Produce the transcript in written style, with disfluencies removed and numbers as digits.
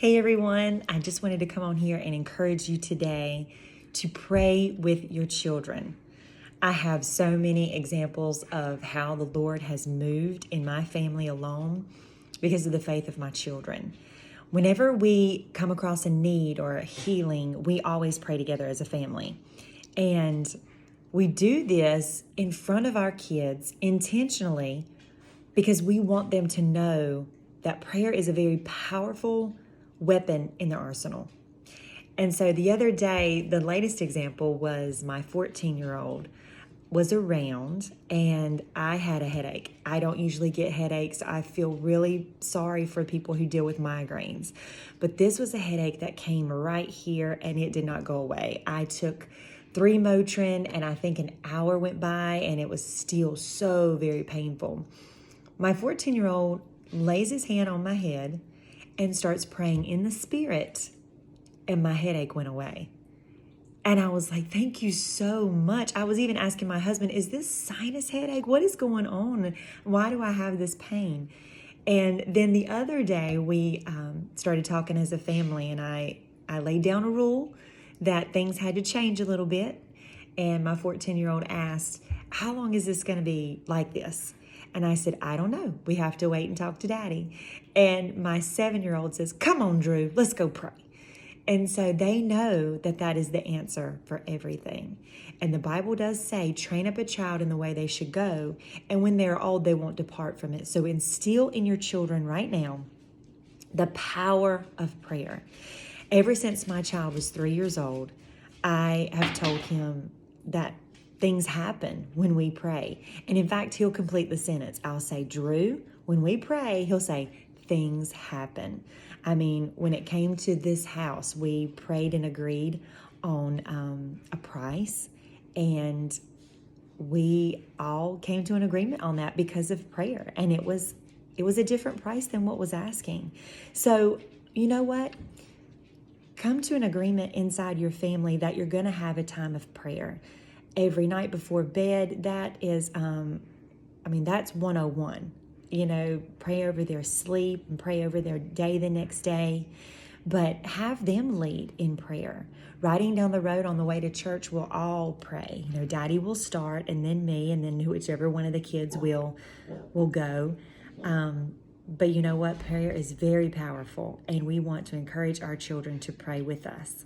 Hey everyone, I just wanted to come on here and encourage you today to pray with your children. I have so many examples of how the Lord has moved in my family alone because of the faith of my children. Whenever we come across a need or a healing, we always pray together as a family. And we do this in front of our kids intentionally because we want them to know that prayer is a very powerful weapon in the arsenal. And so the other day, the latest example was my 14-year-old was around and I had a headache. I don't usually get headaches. I feel really sorry for people who deal with migraines. But this was a headache that came right here and it did not go away. I took 3 Motrin and I think an hour went by and it was still so very painful. My 14-year-old lays his hand on my head and starts praying in the spirit, and my headache went away. And I was like, thank you so much. I was even asking my husband, is this sinus headache? What is going on? Why do I have this pain? And then the other day we started talking as a family, and I laid down a rule that things had to change a little bit. And my 14-year-old asked, how long is this going to be like this? And I said, I don't know. We have to wait and talk to Daddy. And my 7-year-old says, come on, Drew, let's go pray. And so they know that that is the answer for everything. And the Bible does say, train up a child in the way they should go. And when they're old, they won't depart from it. So instill in your children right now the power of prayer. Ever since my child was 3 years old, I have told him that things happen when we pray. And in fact, he'll complete the sentence. I'll say, Drew, when we pray, he'll say, things happen. I mean, when it came to this house, we prayed and agreed on a price, and we all came to an agreement on that because of prayer. And it was a different price than what was asking. So, you know what? Come to an agreement inside your family that you're going to have a time of prayer every night before bed. That is, that's 101. Pray over their sleep and pray over their day the next day. But have them lead in prayer. Riding down the road on the way to church, we'll all pray. Daddy will start, and then me, and then whichever one of the kids will go. But you know what? Prayer is very powerful, and we want to encourage our children to pray with us.